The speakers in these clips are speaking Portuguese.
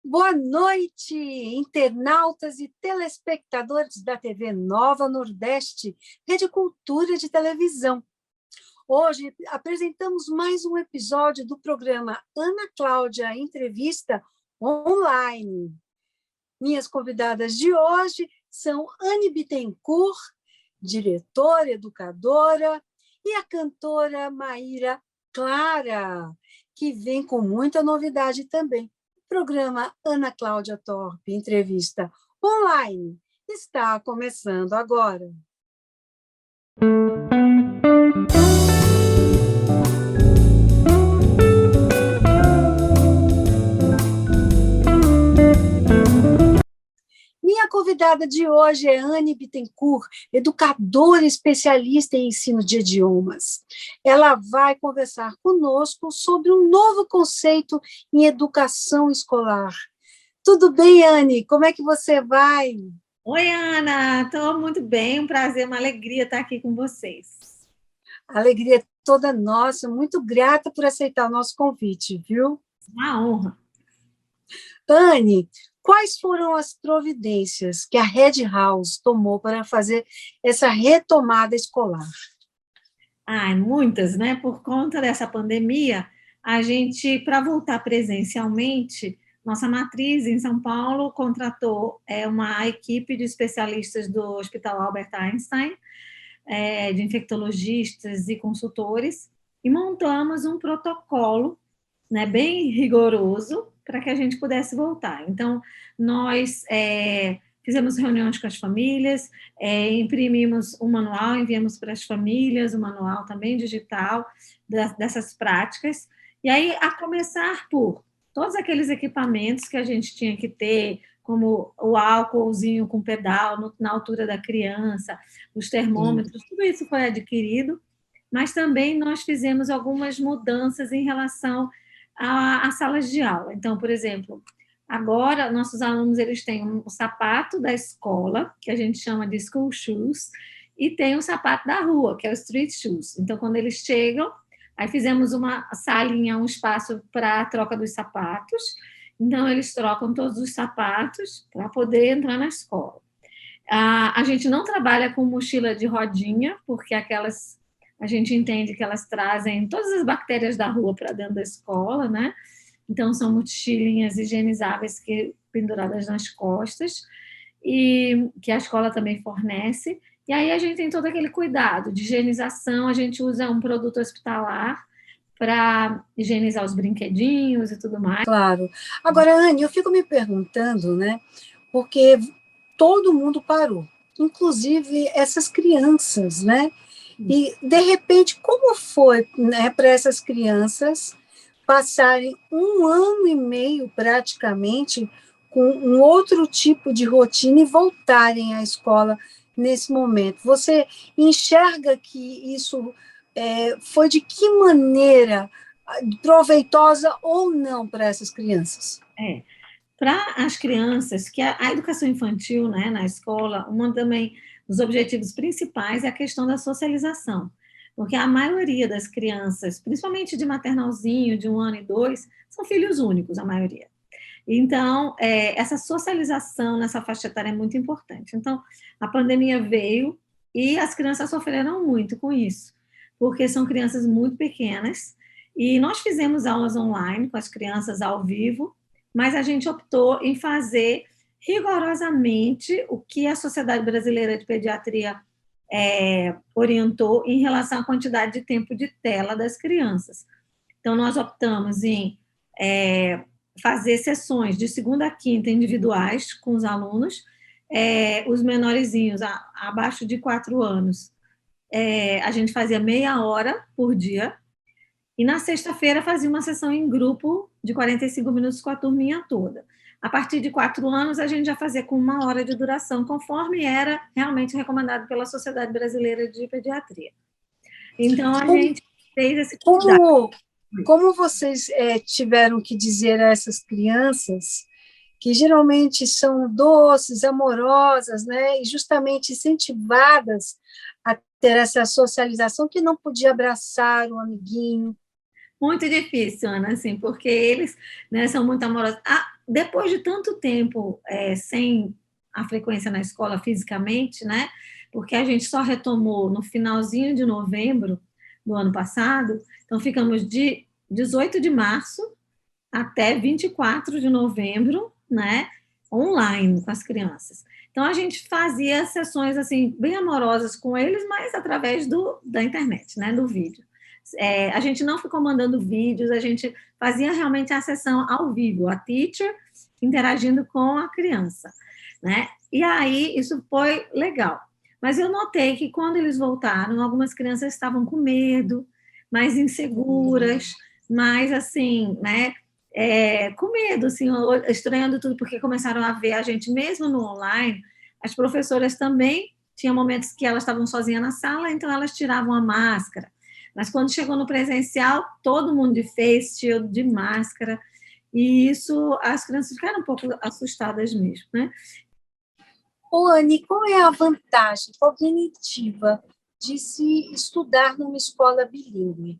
Boa noite, internautas e telespectadores da TV Nova Nordeste, Rede Cultura de Televisão. Hoje apresentamos mais um episódio do programa Ana Cláudia Entrevista Online. Minhas convidadas de hoje são Anne Bittencourt, diretora, educadora, e a cantora Maíra Clara, que vem com muita novidade também. O programa Ana Cláudia Torpe, entrevista online, está começando agora. Minha convidada de hoje é Anne Bittencourt, educadora especialista em ensino de idiomas. Ela vai conversar conosco sobre um novo conceito em educação escolar. Tudo bem, Anne? Como é que você vai? Oi, Ana, estou muito bem, um prazer, uma alegria estar aqui com vocês. A alegria é toda nossa, muito grata por aceitar o nosso convite, viu? Uma honra. Anne, quais foram as providências que a Red House tomou para fazer essa retomada escolar? Muitas, né? Por conta dessa pandemia, a gente, para voltar presencialmente, nossa matriz em São Paulo contratou uma equipe de especialistas do Hospital Albert Einstein, de infectologistas e consultores, e montamos um protocolo, né, bem rigoroso para que a gente pudesse voltar. Então, nós fizemos reuniões com as famílias, imprimimos um manual, enviamos para as famílias, um manual também digital dessas práticas, e aí a começar por todos aqueles equipamentos que a gente tinha que ter, como o álcoolzinho com pedal na altura da criança, os termômetros, tudo isso foi adquirido, mas também nós fizemos algumas mudanças em relação às salas de aula. Então, por exemplo, agora nossos alunos eles têm um sapato da escola, que a gente chama de school shoes, e tem o sapato da rua, que é o street shoes. Então, quando eles chegam, aí fizemos uma salinha, um espaço para a troca dos sapatos. Então, eles trocam todos os sapatos para poder entrar na escola. A gente não trabalha com mochila de rodinha, porque aquelas a gente entende que elas trazem todas as bactérias da rua para dentro da escola, né? Então, são mochilinhas higienizáveis penduradas nas costas, e que a escola também fornece. E aí a gente tem todo aquele cuidado de higienização, a gente usa um produto hospitalar para higienizar os brinquedinhos e tudo mais. Claro. Agora, Anne, eu fico me perguntando, né? Porque todo mundo parou, inclusive essas crianças, né? E, de repente, como foi, né, para essas crianças passarem 1 ano e meio, praticamente, com um outro tipo de rotina e voltarem à escola nesse momento? Você enxerga que isso foi de que maneira proveitosa ou não para essas crianças? Para as crianças, que a educação infantil, né, na escola, também dos objetivos principais é a questão da socialização, porque a maioria das crianças, principalmente de maternalzinho, de 1 ano e 2, são filhos únicos, a maioria. Então, essa socialização nessa faixa etária é muito importante. Então, a pandemia veio e as crianças sofreram muito com isso, porque são crianças muito pequenas, e nós fizemos aulas online com as crianças ao vivo, mas a gente optou em fazer rigorosamente o que a Sociedade Brasileira de Pediatria orientou em relação à quantidade de tempo de tela das crianças. Então, nós optamos em fazer sessões de segunda a quinta individuais com os alunos, os menorzinhos, abaixo de 4 anos, a gente fazia meia hora por dia, e na sexta-feira fazia uma sessão em grupo de 45 minutos com a turminha toda. A partir de 4 anos, a gente já fazia com 1 hora de duração, conforme era realmente recomendado pela Sociedade Brasileira de Pediatria. Então, a gente fez esse cuidado. Como vocês tiveram que dizer a essas crianças, que geralmente são doces, amorosas, né, e justamente incentivadas a ter essa socialização, que não podia abraçar o amiguinho? Muito difícil, Ana, assim, porque eles, né, são muito amorosos. depois de tanto tempo sem a frequência na escola fisicamente, né? Porque a gente só retomou no finalzinho de novembro do ano passado, então ficamos de 18 de março até 24 de novembro, né? Online com as crianças. Então, a gente fazia sessões, assim, bem amorosas com eles, mas através da internet, né? Do vídeo. A gente não ficou mandando vídeos, a gente fazia realmente a sessão ao vivo, a teacher interagindo com a criança, né? E aí, isso foi legal. Mas eu notei que quando eles voltaram, algumas crianças estavam com medo, mais inseguras, mais assim, né? Com medo, assim, estranhando tudo, porque começaram a ver a gente mesmo no online. As professoras também tinham momentos que elas estavam sozinhas na sala, então elas tiravam a máscara. Mas quando chegou no presencial, todo mundo de face shield, de máscara, e isso, as crianças ficaram um pouco assustadas mesmo, né? Ô, Anne, qual é a vantagem cognitiva de se estudar numa escola bilíngue?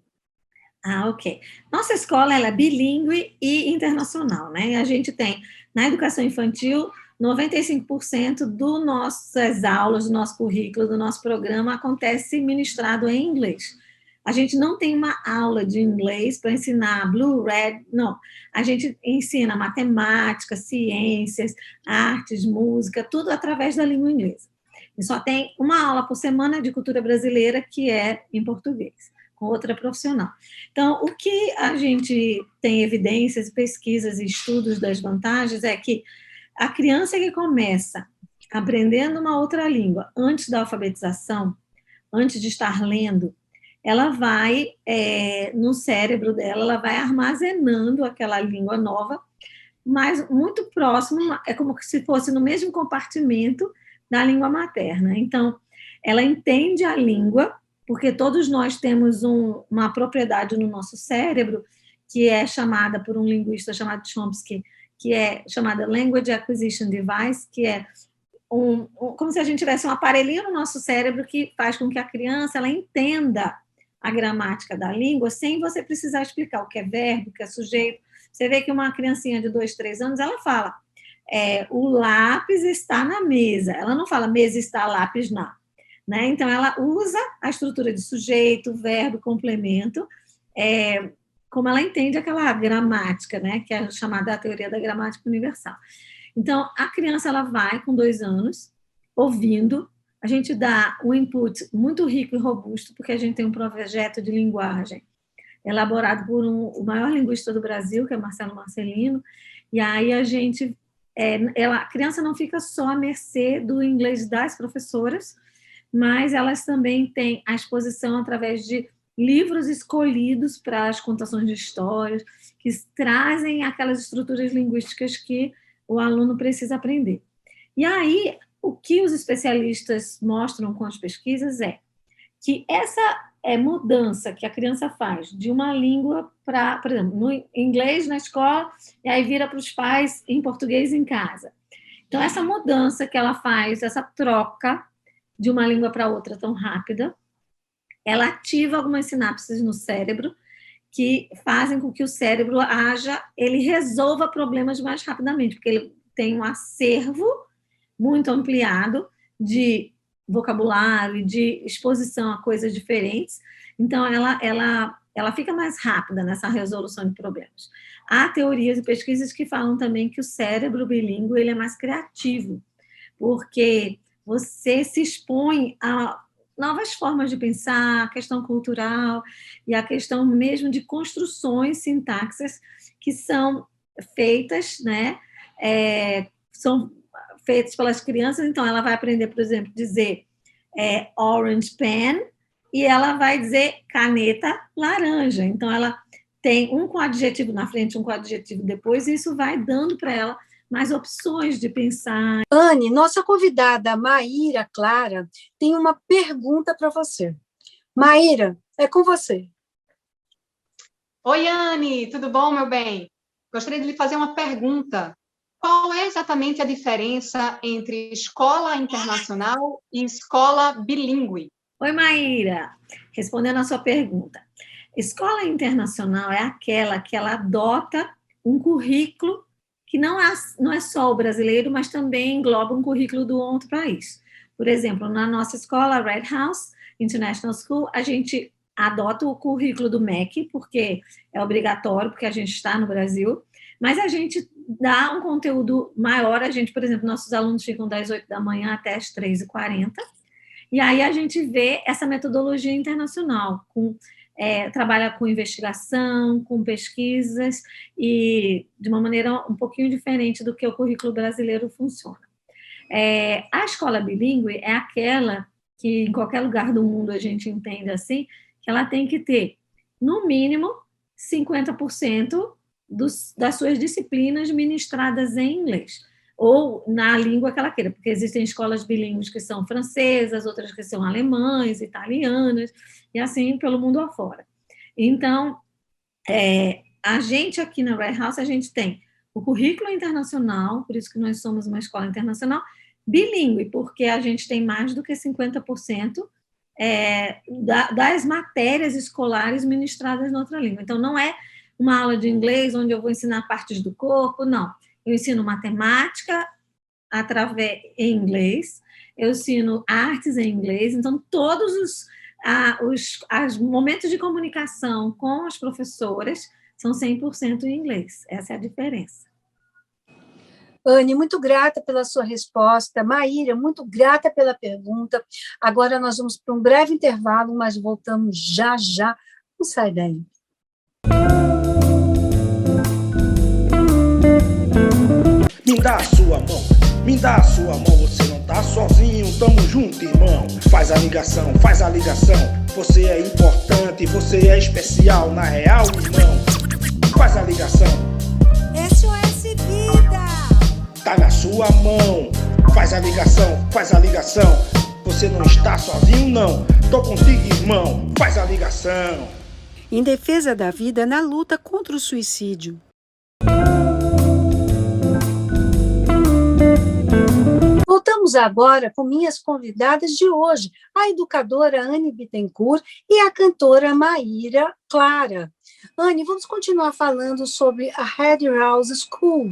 Ok. Nossa escola ela é bilíngue e internacional, né? A gente tem, na educação infantil, 95% das nossas aulas, do nosso currículo, do nosso programa acontece ministrado em inglês. A gente não tem uma aula de inglês para ensinar blue, red, não. A gente ensina matemática, ciências, artes, música, tudo através da língua inglesa. E só tem uma aula por semana de cultura brasileira, que é em português, com outra profissional. Então, o que a gente tem evidências, pesquisas e estudos das vantagens é que a criança que começa aprendendo uma outra língua antes da alfabetização, antes de estar lendo, ela vai, no cérebro dela, ela vai armazenando aquela língua nova, mas muito próximo, é como se fosse no mesmo compartimento da língua materna. Então, ela entende a língua, porque todos nós temos uma propriedade no nosso cérebro, que é chamada por um linguista chamado Chomsky, que é chamada Language Acquisition Device, que é como se a gente tivesse um aparelhinho no nosso cérebro que faz com que a criança ela entenda a gramática da língua sem você precisar explicar o que é verbo, o que é sujeito. Você vê que uma criancinha de 2, 3 anos, ela fala, o lápis está na mesa. Ela não fala, mesa está, lápis na. Né? Então, ela usa a estrutura de sujeito, verbo, complemento, como ela entende aquela gramática, né? Que é chamada a teoria da gramática universal. Então, a criança ela vai com 2 anos, ouvindo, a gente dá um input muito rico e robusto, porque a gente tem um projeto de linguagem elaborado por o maior linguista do Brasil, que é Marcelo Marcelino, e aí a gente, a criança não fica só à mercê do inglês das professoras, mas elas também têm a exposição através de livros escolhidos para as contações de histórias, que trazem aquelas estruturas linguísticas que o aluno precisa aprender. E aí, o que os especialistas mostram com as pesquisas é que essa mudança que a criança faz de uma língua para, por exemplo, no inglês na escola, e aí vira para os pais em português em casa. Então, essa mudança que ela faz, essa troca de uma língua para outra tão rápida, ela ativa algumas sinapses no cérebro que fazem com que o cérebro ele resolva problemas mais rapidamente, porque ele tem um acervo muito ampliado de vocabulário, de exposição a coisas diferentes, então ela fica mais rápida nessa resolução de problemas. Há teorias e pesquisas que falam também que o cérebro bilíngue ele é mais criativo, porque você se expõe a novas formas de pensar, a questão cultural e a questão mesmo de construções sintáxicas que são feitas, né? São feitas pelas crianças, então ela vai aprender, por exemplo, dizer orange pen e ela vai dizer caneta laranja. Então ela tem um com adjetivo na frente, um com adjetivo depois, e isso vai dando para ela mais opções de pensar. Anne, nossa convidada Maíra Clara tem uma pergunta para você. Maíra, é com você. Oi, Anne, tudo bom, meu bem? Gostaria de lhe fazer uma pergunta. Qual é exatamente a diferença entre escola internacional e escola bilíngue? Oi, Maíra. Respondendo a sua pergunta. Escola internacional é aquela que ela adota um currículo que não é só o brasileiro, mas também engloba um currículo do outro país. Por exemplo, na nossa escola, Red House International School, a gente adota o currículo do MEC, porque é obrigatório, porque a gente está no Brasil, mas a gente dá um conteúdo maior. A gente, por exemplo, nossos alunos ficam das 8 da manhã até as 3h40, e aí a gente vê essa metodologia internacional, trabalha com investigação, com pesquisas, e de uma maneira um pouquinho diferente do que o currículo brasileiro funciona. A escola bilíngue é aquela que, em qualquer lugar do mundo, a gente entende assim, que ela tem que ter, no mínimo, 50% das suas disciplinas ministradas em inglês, ou na língua que ela queira, porque existem escolas bilíngues que são francesas, outras que são alemães, italianas, e assim pelo mundo afora. Então, a gente aqui na Red House, a gente tem o currículo internacional, por isso que nós somos uma escola internacional, bilíngue, porque a gente tem mais do que 50% das matérias escolares ministradas em outra língua. Então, não é uma aula de inglês onde eu vou ensinar partes do corpo, não. Eu ensino matemática em inglês, eu ensino artes em inglês, então todos os momentos de comunicação com as professoras são 100% em inglês. Essa é a diferença. Anne, muito grata pela sua resposta. Maíra, muito grata pela pergunta. Agora nós vamos para um breve intervalo, mas voltamos já já. Não sai daí. Me dá a sua mão, me dá a sua mão, você não tá sozinho, tamo junto, irmão. Faz a ligação, você é importante, você é especial, na real, irmão. Faz a ligação. SOS Vida. Tá na sua mão, faz a ligação, você não está sozinho não, tô contigo, irmão, faz a ligação. Em defesa da vida na luta contra o suicídio. Voltamos agora com minhas convidadas de hoje, a educadora Anne Bittencourt e a cantora Maíra Clara. Anne, vamos continuar falando sobre a Red House School.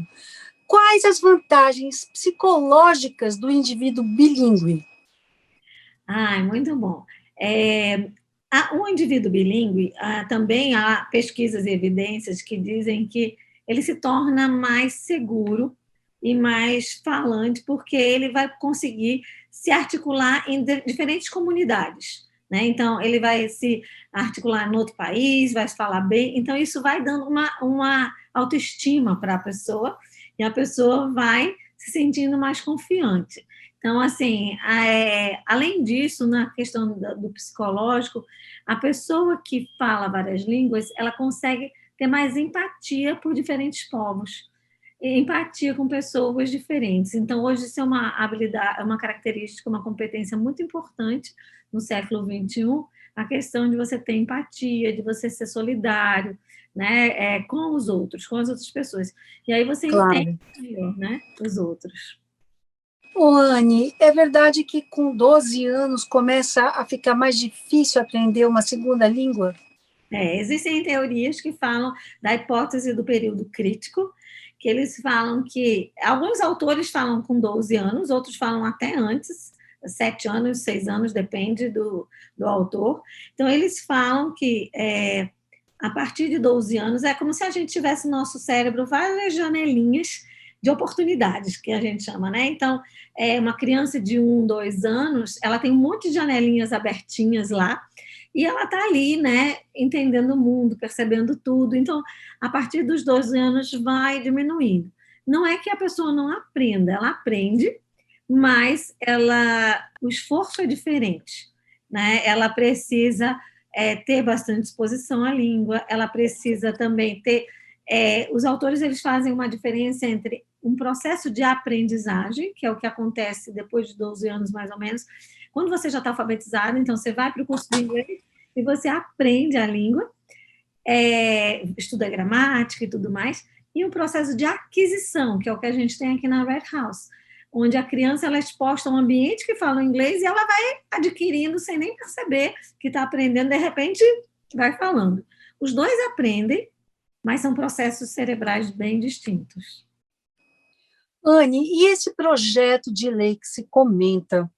Quais as vantagens psicológicas do indivíduo bilíngue? Muito bom. Um indivíduo bilíngue, também há pesquisas e evidências que dizem que ele se torna mais seguro e mais falante, porque ele vai conseguir se articular em diferentes comunidades, né? Então, ele vai se articular em outro país, vai falar bem, então isso vai dando uma autoestima para a pessoa, e a pessoa vai se sentindo mais confiante. Então, assim, além disso, na questão do psicológico, a pessoa que fala várias línguas, ela consegue ter mais empatia por diferentes povos, empatia com pessoas diferentes. Então, hoje isso é uma habilidade, uma característica, uma competência muito importante no século XXI, a questão de você ter empatia, de você ser solidário, né, com os outros, com as outras pessoas. E aí você entende melhor, né, os outros. Anne, é verdade que com 12 anos começa a ficar mais difícil aprender uma segunda língua? Existem teorias que falam da hipótese do período crítico, que eles falam que, alguns autores falam com 12 anos, outros falam até antes, 7 anos, 6 anos, depende do autor. Então, eles falam que a partir de 12 anos é como se a gente tivesse no nosso cérebro várias janelinhas de oportunidades, que a gente chama, né? Então, uma criança de 1, 2 anos, ela tem um monte de janelinhas abertinhas lá, e ela está ali, né, entendendo o mundo, percebendo tudo. Então, a partir dos 12 anos, vai diminuindo. Não é que a pessoa não aprenda, ela aprende, mas o esforço é diferente, né? Ela precisa ter bastante exposição à língua, ela precisa também ter... os autores, eles fazem uma diferença entre um processo de aprendizagem, que é o que acontece depois de 12 anos, mais ou menos, quando você já está alfabetizado, então você vai para o curso de inglês e você aprende a língua, estuda gramática e tudo mais, e um processo de aquisição, que é o que a gente tem aqui na Red House, onde a criança ela é exposta a um ambiente que fala inglês e ela vai adquirindo sem nem perceber que está aprendendo, de repente vai falando. Os dois aprendem, mas são processos cerebrais bem distintos. Anne, e esse projeto de lei que se comenta,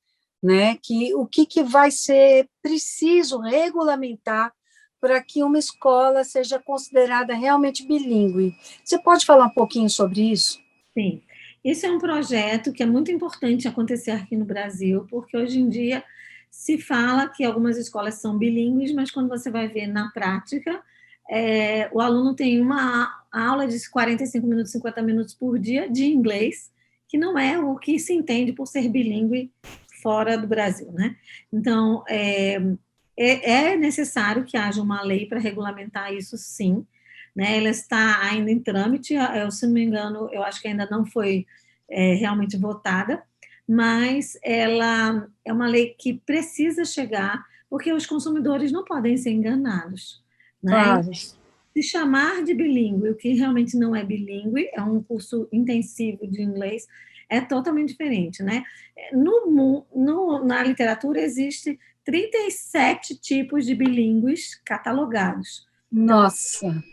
né, que o que vai ser preciso regulamentar para que uma escola seja considerada realmente bilíngue? Você pode falar um pouquinho sobre isso? Sim, esse é um projeto que é muito importante acontecer aqui no Brasil, porque hoje em dia se fala que algumas escolas são bilíngues, mas quando você vai ver na prática, o aluno tem uma aula de 45 minutos, 50 minutos por dia de inglês, que não é o que se entende por ser bilíngue fora do Brasil, né? Então, é necessário que haja uma lei para regulamentar isso, sim, né? Ela está ainda em trâmite, se não me engano, eu acho que ainda não foi realmente votada, mas ela é uma lei que precisa chegar, porque os consumidores não podem ser enganados, né? Claro. Se chamar de bilíngue, o que realmente não é bilíngue, é um curso intensivo de inglês, é totalmente diferente, né? Na literatura existe 37 tipos de bilíngues catalogados. Nossa!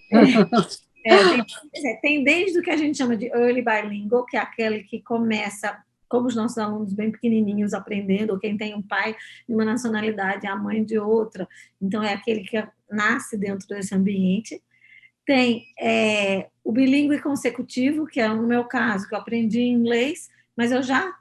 Tem desde o que a gente chama de early bilingual, que é aquele que começa como os nossos alunos bem pequenininhos aprendendo, ou quem tem um pai de uma nacionalidade, a mãe de outra, então é aquele que nasce dentro desse ambiente. Tem o bilíngue consecutivo, que é no meu caso, que eu aprendi inglês, mas eu já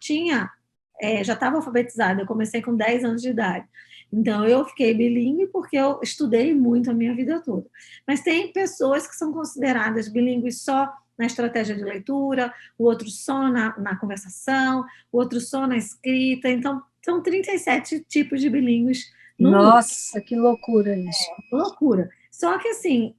estava alfabetizada, eu comecei com 10 anos de idade. Então, eu fiquei bilíngue porque eu estudei muito a minha vida toda. Mas tem pessoas que são consideradas bilíngues só na estratégia de leitura, o outro só na conversação, o outro só na escrita. Então, são 37 tipos de bilíngues no mundo. Nossa, que loucura isso. Loucura. Só que, assim,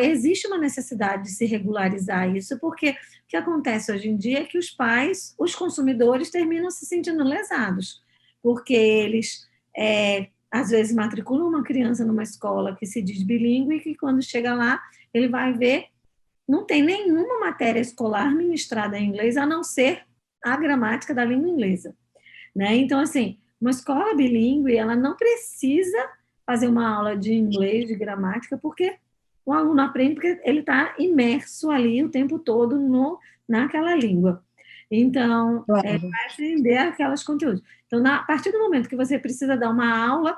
existe uma necessidade de se regularizar isso, porque o que acontece hoje em dia é que os pais, os consumidores, terminam se sentindo lesados, porque eles, às vezes, matriculam uma criança numa escola que se diz bilíngue, e que quando chega lá, ele vai ver, não tem nenhuma matéria escolar ministrada em inglês, a não ser a gramática da língua inglesa, né? Então, assim, uma escola bilíngue, ela não precisa fazer uma aula de inglês, de gramática, porque o aluno aprende porque ele está imerso ali o tempo todo naquela língua. Então, Claro. ele vai aprender aqueles conteúdos. Então, a partir do momento que você precisa dar uma aula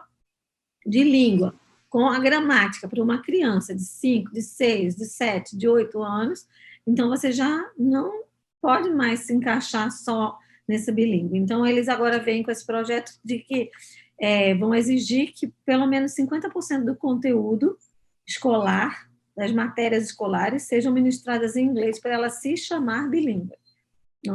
de língua com a gramática para uma criança de 5, de 6, de 7, de 8 anos, então você já não pode mais se encaixar só nesse bilíngue. Então, eles agora vêm com esse projeto de que vão exigir que pelo menos 50% do conteúdo escolar, das matérias escolares, sejam ministradas em inglês para ela se chamar bilíngue.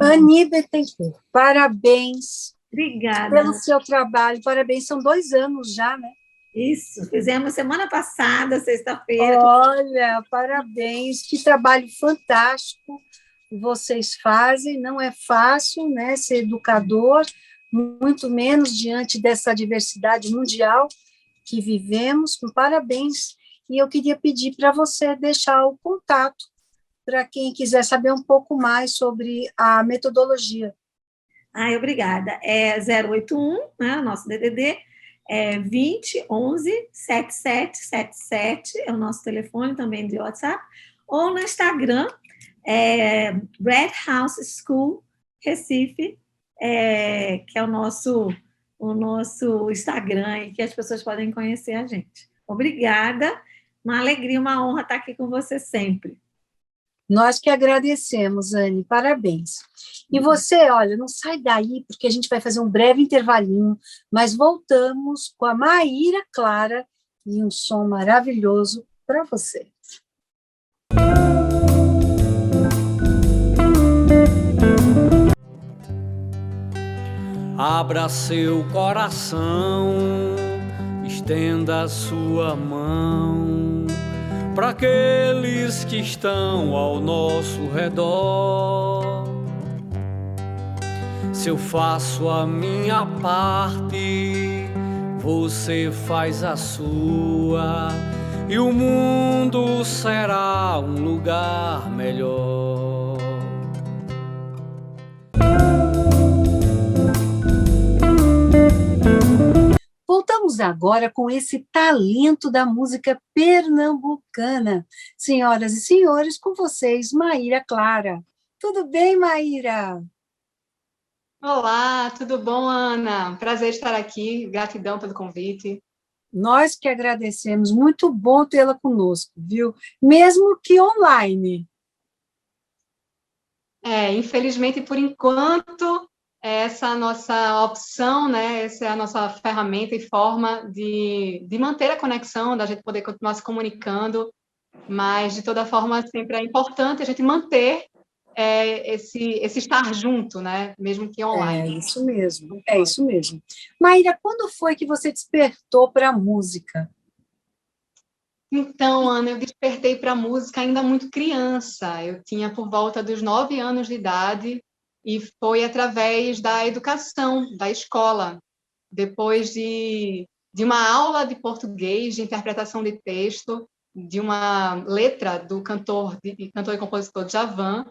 Anne Bettencourt, parabéns. Obrigada. Pelo seu trabalho, parabéns, são 2 anos já, né? Isso, fizemos semana passada, sexta-feira. Olha, parabéns, que trabalho fantástico vocês fazem, não é fácil, né, ser educador, muito menos diante dessa diversidade mundial que vivemos, parabéns, e eu queria pedir para você deixar o contato para quem quiser saber um pouco mais sobre a metodologia. Obrigada. É 081, né, nosso DDD, 20 11 7777, é o nosso telefone também de WhatsApp, ou no Instagram, Red House School Recife, que é o nosso Instagram, e que as pessoas podem conhecer a gente. Obrigada, uma alegria, uma honra estar aqui com você sempre. Nós que agradecemos, Anne, parabéns. E você, olha, não sai daí, porque a gente vai fazer um breve intervalinho, mas voltamos com a Maíra Clara e um som maravilhoso para você. Abra seu coração, estenda sua mão para aqueles que estão ao nosso redor. Se eu faço a minha parte, você faz a sua, e o mundo será um lugar melhor. Voltamos agora com esse talento da música pernambucana. Senhoras e senhores, com vocês, Maíra Clara. Tudo bem, Maíra? Olá, tudo bom, Ana? Prazer estar aqui, gratidão pelo convite. Nós que agradecemos, muito bom tê-la conosco, viu? Mesmo que online. Infelizmente, por enquanto, essa é a nossa opção, né? Essa é a nossa ferramenta e forma de manter a conexão, da gente poder continuar se comunicando, mas, de toda forma, sempre é importante a gente manter esse estar junto, né? Mesmo que online. É isso mesmo. Maíra, quando foi que você despertou para a música? Então, Ana, eu despertei para a música ainda muito criança. Eu tinha por volta dos 9 anos de idade e foi através da educação, da escola. Depois de uma aula de português, de interpretação de texto, de uma letra do cantor e compositor Djavan,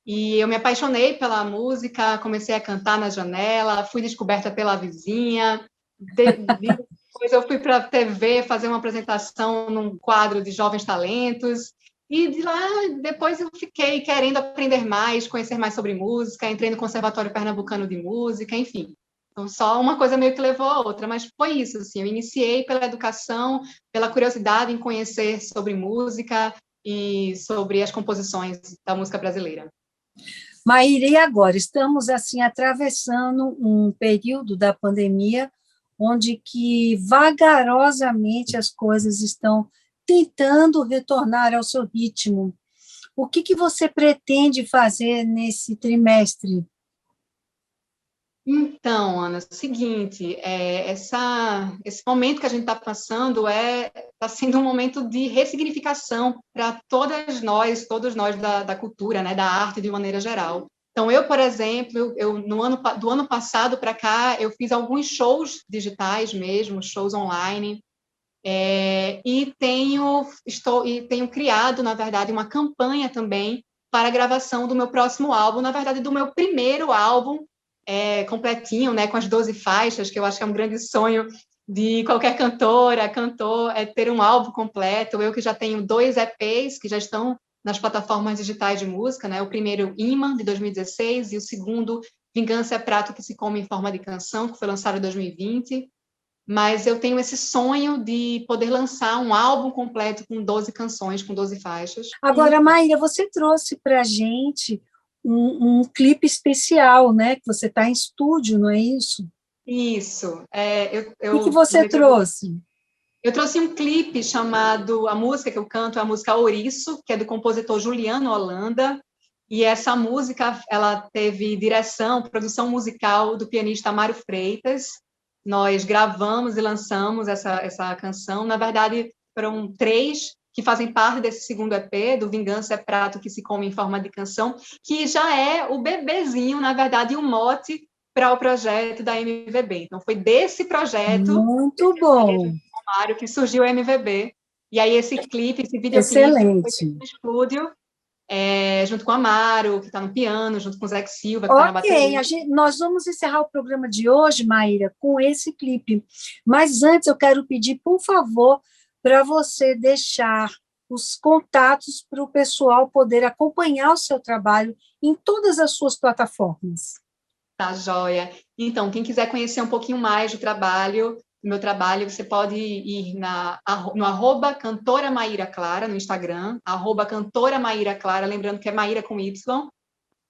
e eu me apaixonei pela música, comecei a cantar na janela, fui descoberta pela vizinha, depois eu fui para a TV fazer uma apresentação num quadro de jovens talentos, e de lá depois eu fiquei querendo aprender mais, conhecer mais sobre música, entrei no Conservatório Pernambucano de Música, enfim. Então, só uma coisa meio que levou a outra, mas foi isso, assim, eu iniciei pela educação, pela curiosidade em conhecer sobre música e sobre as composições da música brasileira. Maíra, e agora? Estamos, assim, atravessando um período da pandemia onde que vagarosamente as coisas estão tentando retornar ao seu ritmo. O que você pretende fazer nesse trimestre? Então, Ana, é o seguinte, esse momento que a gente está passando está sendo um momento de ressignificação para todos nós da cultura, né, da arte de maneira geral. Então, eu, por exemplo, do ano passado para cá, eu fiz alguns shows digitais mesmo, shows online, e tenho criado, na verdade, uma campanha também para a gravação do meu próximo álbum, na verdade, do meu primeiro álbum, completinho, né, com as 12 faixas, que eu acho que é um grande sonho de qualquer cantora, cantor, ter um álbum completo. Eu que já tenho 2 EPs que já estão nas plataformas digitais de música, né? O primeiro, Imã, de 2016, e o segundo, Vingança é Prato que se Come em Forma de Canção, que foi lançado em 2020. Mas eu tenho esse sonho de poder lançar um álbum completo com 12 canções, com 12 faixas. Agora, Maíra, você trouxe para a gente um clipe especial, né? Que você está em estúdio, não é isso? Isso. O que você trouxe? Eu trouxe um clipe chamado, a música que eu canto é a música Ouriço, que é do compositor Juliano Holanda, e essa música ela teve direção, produção musical do pianista Mário Freitas. Nós gravamos e lançamos essa canção. Na verdade, foram 3 que fazem parte desse segundo EP, do Vingança é Prato que se Come em Forma de Canção, que já é o bebezinho, na verdade, o mote para o projeto da MVB. Então, foi desse projeto, muito bom, Mário, que surgiu o MVB. E aí, esse clipe, esse videoclipe, excelente, foi no estúdio, junto com a Amaro, que está no piano, junto com o Zé Silva, que está na Ok, bateria. nós vamos encerrar o programa de hoje, Maíra, com esse clipe. Mas antes eu quero pedir, por favor, para você deixar os contatos para o pessoal poder acompanhar o seu trabalho em todas as suas plataformas. Tá, joia. Então, quem quiser conhecer um pouquinho mais do meu trabalho, você pode ir no arroba Cantora Maíra Clara, no Instagram, arroba Cantora Maíra Clara, lembrando que é Maíra com Y.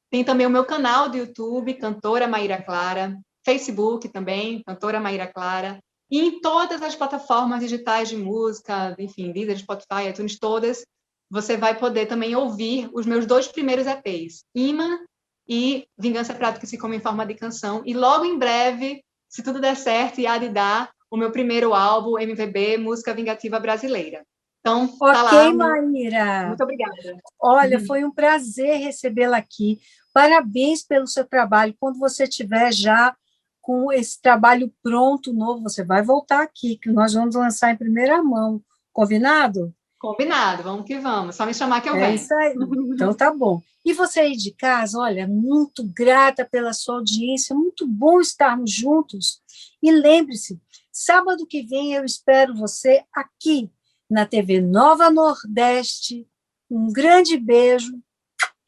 Tem também o meu canal do YouTube, Cantora Maíra Clara, Facebook também, Cantora Maíra Clara, e em todas as plataformas digitais de música, enfim, Deezer, Spotify, iTunes, todas, você vai poder também ouvir os meus 2 primeiros EPs, Imã e Vingança é Prato que se Come em Forma de Canção, e logo em breve, se tudo der certo, há de dar o meu primeiro álbum, MVB, Música Vingativa Brasileira. Então, tá lá. Maíra. Muito obrigada. Olha, foi um prazer recebê-la aqui. Parabéns pelo seu trabalho. Quando você tiver já com esse trabalho pronto, novo, você vai voltar aqui, que nós vamos lançar em primeira mão. Combinado? Combinado, vamos que vamos. Só me chamar que eu venho. É isso aí. Então, tá bom. E você aí de casa, olha, muito grata pela sua audiência, muito bom estarmos juntos. E lembre-se, sábado que vem eu espero você aqui na TV Nova Nordeste. Um grande beijo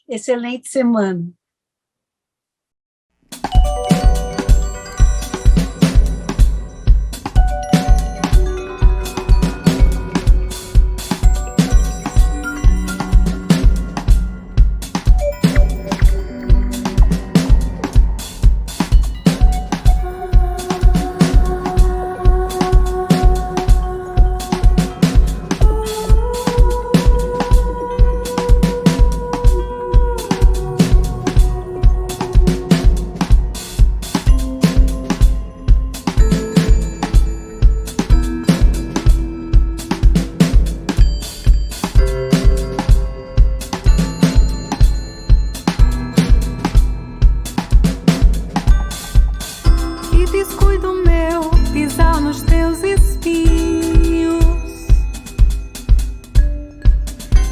Excelente semana.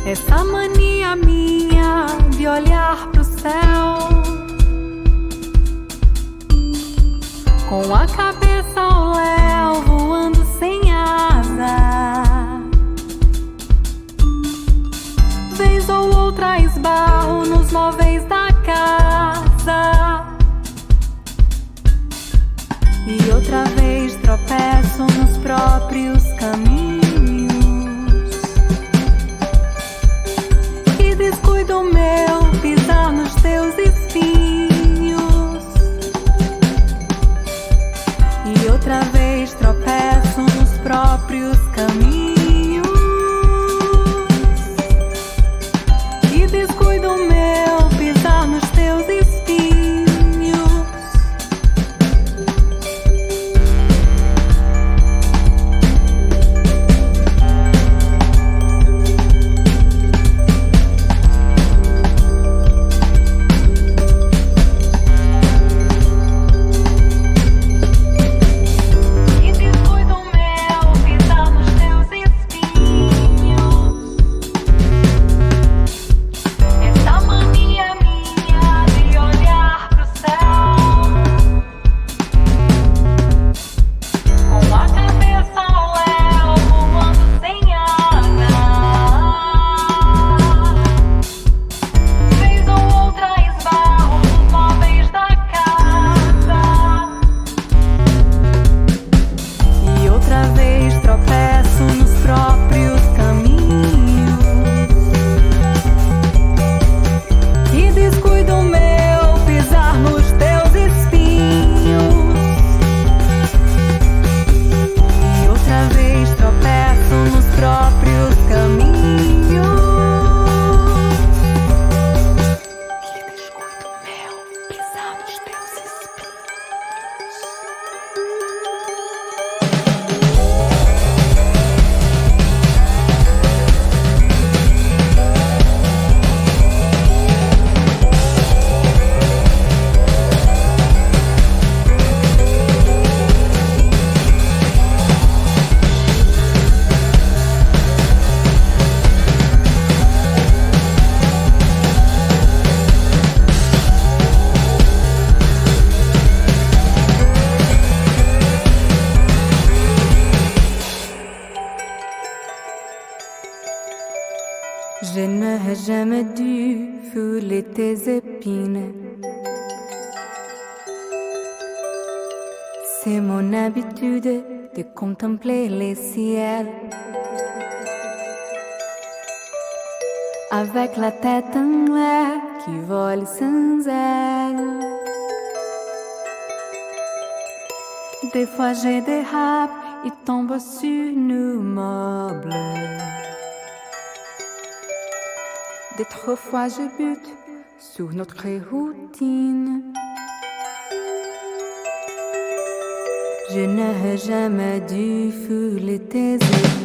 Essa mania minha de olhar pro céu com a cabeça ao léu, voando sem asa. Vez ou outra esbarro nos móveis da casa e outra vez tropeço nos próprios caminhos. Descuido meu, pisar nos teus espinhos e outra vez tropeço nos próprios caminhos. E descuido meu, pisar nos teus espinhos. Je n'aurais jamais dû fouler tes épines. C'est mon habitude de contempler les ciels. Avec la tête en l'air qui vole sans aile. Des fois j'ai des râpes, ils tombent sur nos meubles. D'autres fois je bute sur notre routine. Je n'aurais jamais dû fouler tes yeux.